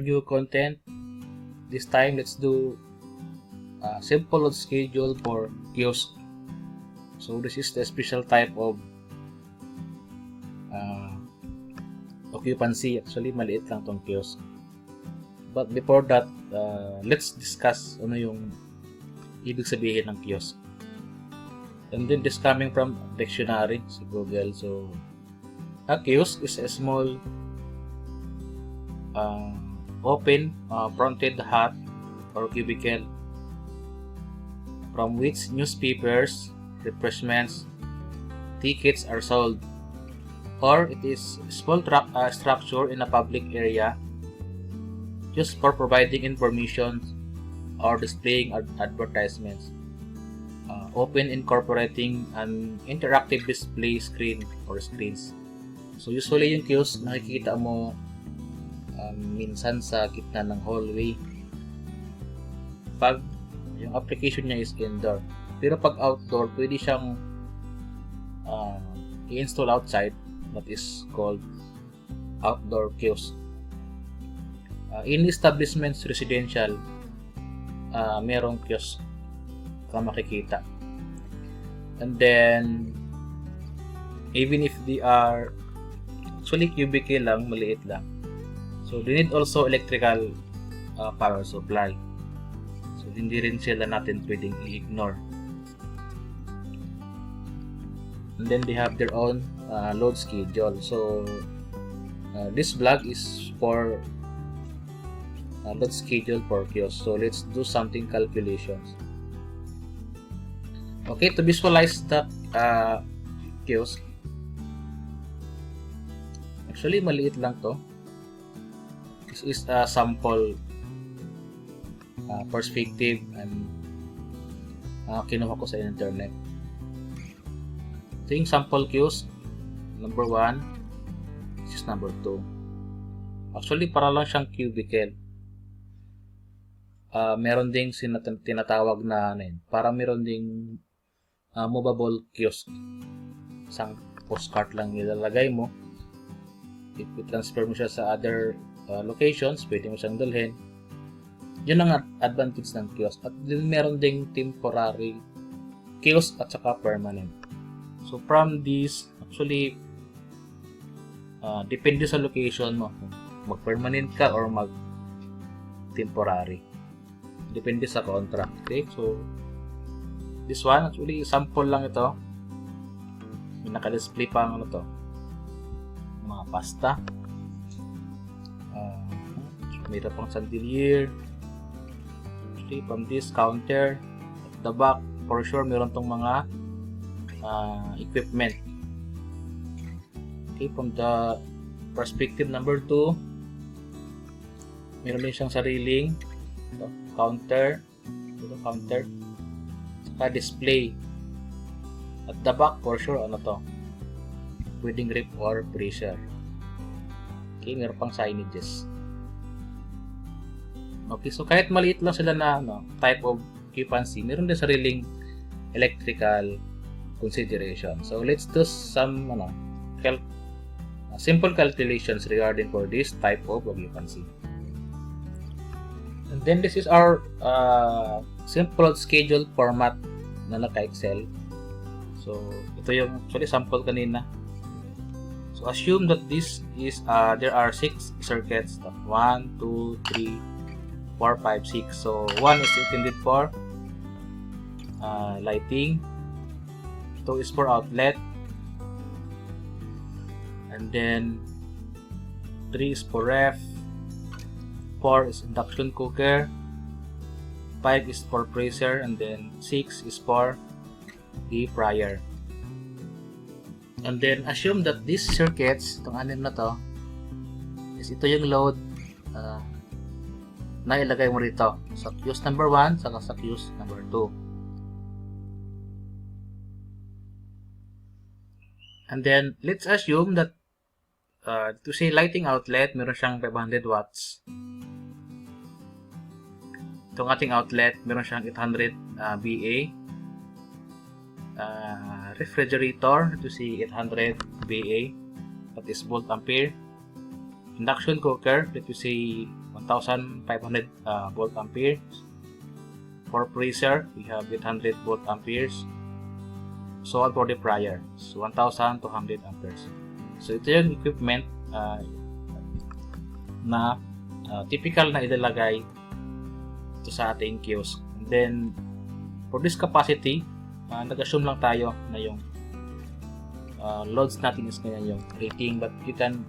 new content. This time, let's do a simple load schedule for kiosk. So this is the special type of occupancy. Actually, maliit lang tong kiosk. But before that, let's discuss ano yung ibig sabihin ng kiosk. And then this coming from dictionary sa Google. So a kiosk is a small open fronted hut or cubicle from which newspapers, refreshments, tickets are sold, or it is a small structure in a public area just for providing information or displaying advertisements, often incorporating an interactive display screen or screens. So usually yung kiosk nakikita mo minsan sa gitna ng hallway pag yung application niya is indoor. Pero pag outdoor, pwede siyang i-install outside, that is called outdoor kiosk. In establishments residential, merong kiosk ka makikita. And then even if they are actually cubicle lang, maliit lang, so they need also electrical power supply. So hindi rin sila natin pwedeng i-ignore. And then they have their own load schedule. So this vlog is for load schedule for kiosk. So let's do something calculations. Okay, to visualize that kiosk, actually maliit lang to. This is a sample perspective and kinuha ko sa internet. Ito yung sample kiosk number 1. This is number 2. Actually para lang siyang cubicle. Meron ding tinatawag na para meron ding movable kiosk. Isang postcard lang nilalagay mo. If you transfer mo siya sa other locations, pwede mo siyang dalhin. Yun ang advantage ng kiosk. At din meron ding temporary kiosk at saka permanent. So from this, actually depende sa location mo kung mag-permanent ka or mag-temporary. Depende sa contract. Okay, so this one actually sample lang ito. May naka-display pa ang ano to, mga pasta, mayroon pang chandelier. Actually from this counter at the back, for sure meron tong mga equipment. Okay, from the perspective number 2, meron din siyang sariling counter, saka display. At the back, for sure, ano to, pwedeng rip or freezer. Okay, meron pang signages. Okay, so kahit maliit lang sila na type of occupancy, meron din sariling electrical consideration. So let's do some simple calculations regarding for this type of occupancy. And then this is our simple schedule format na naka-Excel. So ito yung actually sample kanina. So assume that this is there are 6 circuits. 1, 2, 3, 4, 5, 6. So 1 is intended for lighting. 2 is for outlet. And then 3 is for ref. 4 is induction cooker, 5 is for freezer, and then 6 is for the fryer. And then assume that these circuits, itong 6 na to, is ito yung load na ilagay mo rito sa kiosk number 1 saka sa kiosk number 2. And then let's assume that to say lighting outlet, meron siyang 500 watts. Itong ating outlet, meron siyang 800 VA. Refrigerator, ito si 800 VA, that is volt ampere. Induction cooker, let me say 1500 volt amperes. For freezer, we have 800 volt amperes. So on for the fryer, so 1200 amperes. So ito yung equipment na typical na ilalagay ito sa ating kiosk. And then for this capacity, nag-assume lang tayo na yung loads natin is ganyan yung rating, but you can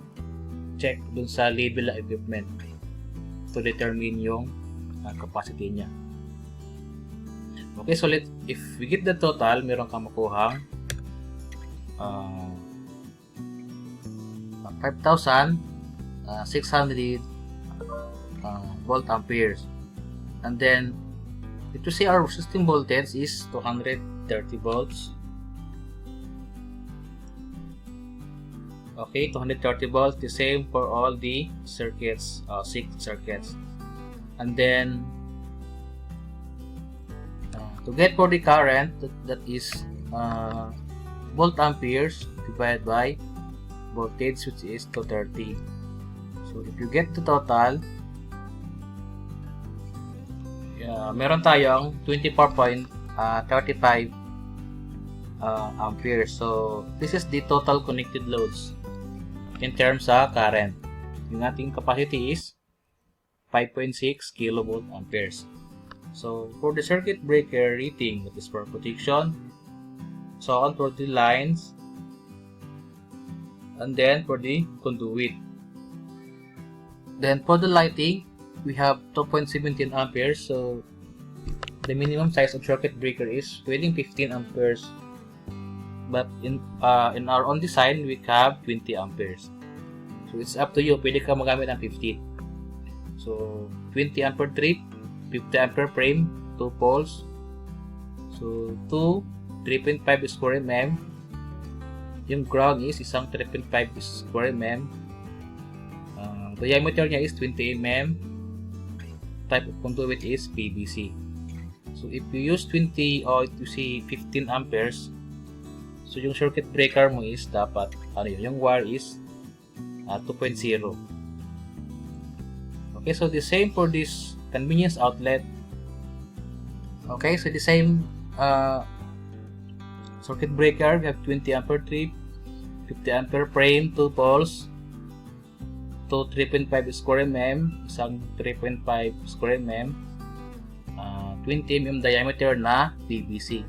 check dun sa label ng equipment to determine yung capacity niya. Okay, so if we get the total, meron kang makuhang 5,600 volt amperes. And then if you see our system voltage is 230 volts. Okay, 230 volts, the same for all the circuits, 6 circuits. And then to get for the current, that is volt amperes divided by voltage, which is 230. So if you get the total, meron tayong 24.35 amperes. So this is the total connected loads in terms of current. Yung ating capacity is 5.6 kilovolt amperes. So for the circuit breaker rating, that is for protection, so on for the lines, and then for the conduit. Then for the lighting, we have 2.17 amperes. So the minimum size of circuit breaker is pwedeng 15 amperes, but in our own design, we have 20 amperes. So it's up to you, pwede ka magamit ng 15. So 20 ampere trip, 50 ampere frame, 2 poles. So 3.5 square mm. Yung ground is isang 3.5 square mm. Diameter niya is 20 mm. Type of conduit is PVC. So if you use 20 or if you see 15 amperes, so yung circuit breaker mo is dapat yung wire is 2.0. Okay, so the same for this convenience outlet. Okay, so the same circuit breaker, we have 20 ampere trip, 50 ampere frame, 2 poles, to 3.5 square mm, isang 3.5 square mm, 20 mm diameter na PVC.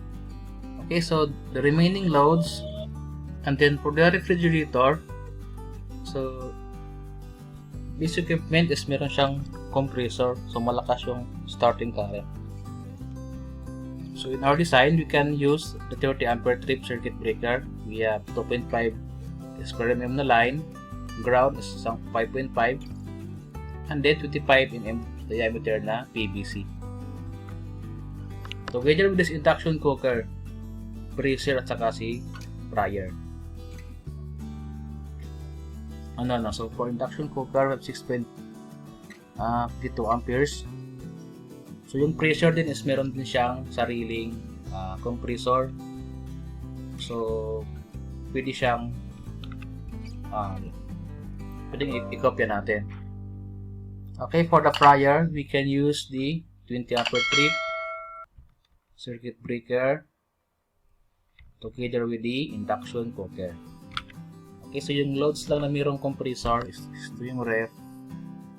Okay, so the remaining loads, and then for the refrigerator, so this equipment is meron siyang compressor, so malakas yung starting current. So in our design, we can use the 30 ampere trip circuit breaker. We have 2.5 square mm na line, ground is 5.5, and then 25 mm diameter na PVC. Together with this induction cooker, freezer at saka si fryer. So for induction cooker, we have 6.52 amperes. So yung pressure din is meron din siyang sariling compressor. So pwede siyang pwedeng i-copy natin. Okay, for the fryer, we can use the 20 ampere trip circuit breaker together with the induction cooker. Okay, so yung loads lang na mayroong compressor is ito yung ref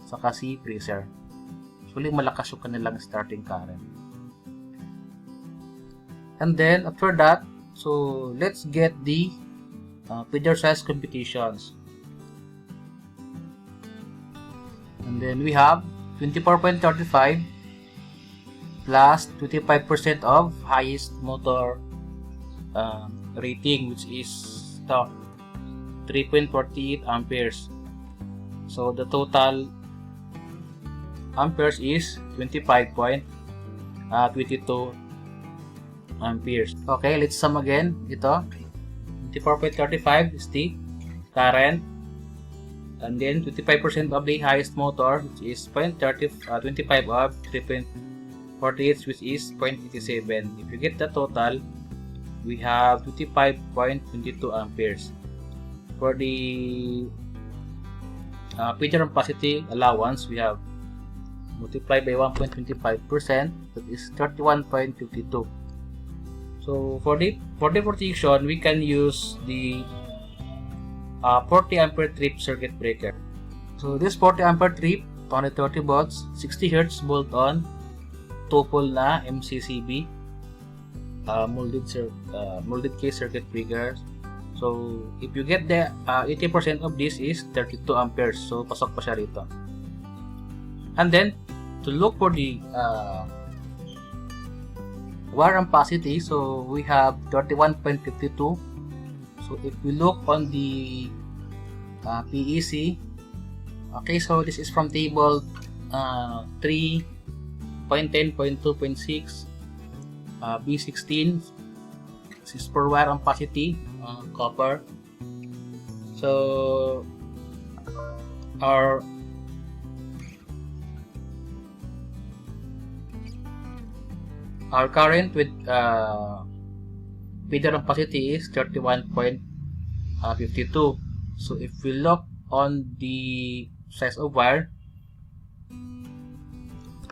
saka si freezer. So malakas yung kanilang starting current. And then after that, so let's get the feeder size computations. And then we have 24.35 plus 25% of highest motor rating, which is 3.48 amperes. So the total amperes is 25.22 amperes. Okay, let's sum again. Ito 24.35 is the current, and then 25% of the highest motor, which is 25 of 3.48, which is 0.87. If you get the total, we have 25.22 amperes. For the feeder capacity allowance, we have multiplied by 1.25%, that is 31.52. So for the protection, we can use the 40 ampere trip circuit breaker. So this 40 ampere trip, only 30 volts, 60 Hz bolt on, 2-pole na MCCB, molded case circuit breaker. So if you get the 80% of this is 32 amperes, so pasok pa siya rito. And then to look for the wire ampacity, so we have 31.52. So if we look on the PEC, okay, so this is from table 3.10.2.6, B16. This is for wire ampacity, copper. So our current with feeder ampacity is 31.52. So if we look on the size of wire,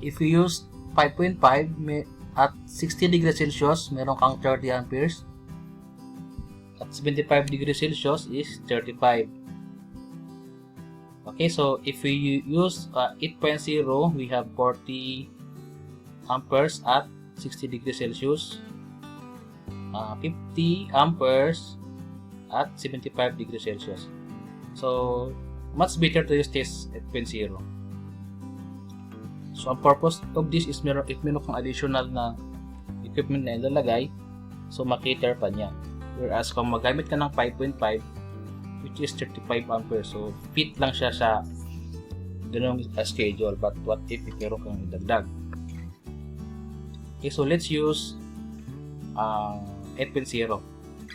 if you use 5.5 at 60 degrees Celsius, meron kang 30 amperes. At 75 degrees Celsius is 35. Okay, so if we use 8.0, we have 40 amperes at 60 degrees Celsius, 50 amperes at 75 degrees Celsius. So much better to use this 8.0. So ang purpose of this is if meron kang additional na equipment na ilalagay, so makater pa niya. Whereas kung magamit ka ng 5.5, which is 35 amperes, so fit lang siya sa ganung schedule. But what if meron kang idagdag? Okay, so let's use 8.0.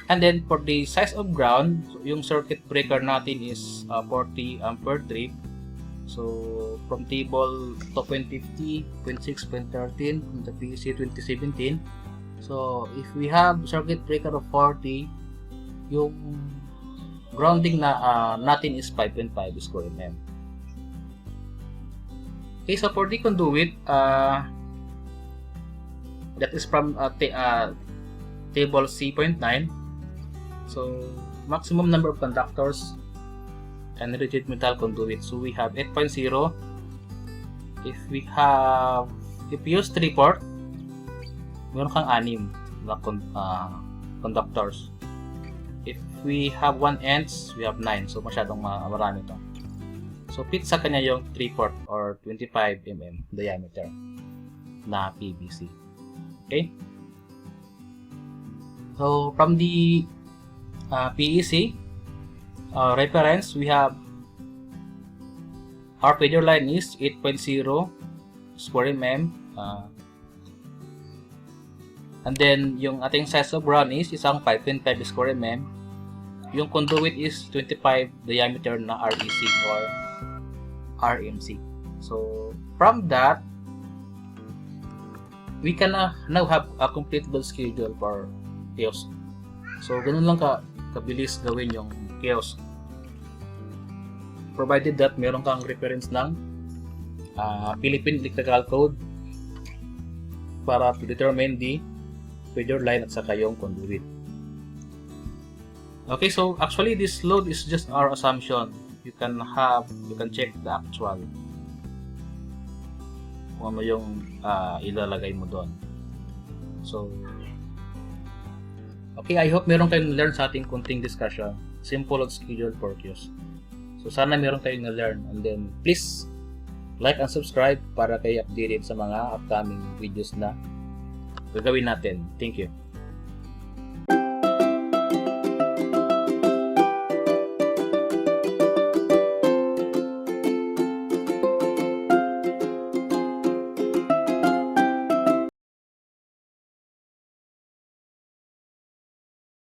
And then for the size of ground, so yung circuit breaker natin is 40 ampere trip. So from table 2.50, 0.6, 0.13 from the PEC 2017. So if we have circuit breaker of 40, yung grounding na natin is 5.5 square mm. Okay, so for the conduit, that is from table C.9. So maximum number of conductors and rigid metal conduit. So we have 8.0. If we use 3-port, meron kang 6 na conductors. If we have 1 ends, we have 9. So masyadong marami ito. So fit sa kanya yung 3-port or 25 mm diameter na PVC. Okay? So from the PEC reference, we have our feeder line is 8.0 square mm, and then yung ating size of ground is isang 5.5 square mm. Yung conduit is 25 diameter na REC or RMC. So from that, we can now have a complete build schedule for kiosk. So ganun lang kabilis gawin yung kiosk, provided that meron kang reference ng Philippine Electrical Code para to determine the feeder line at saka yung conduit. Okay, so actually this load is just our assumption. You can check the actual kung ano yung ilalagay mo doon. So okay, I hope meron kayong learn sa ating kunting discussion. Simple load schedule for kiosk. So sana meron kayong na-learn, and then please like and subscribe para kayo updated sa mga upcoming videos na gagawin natin. Thank you.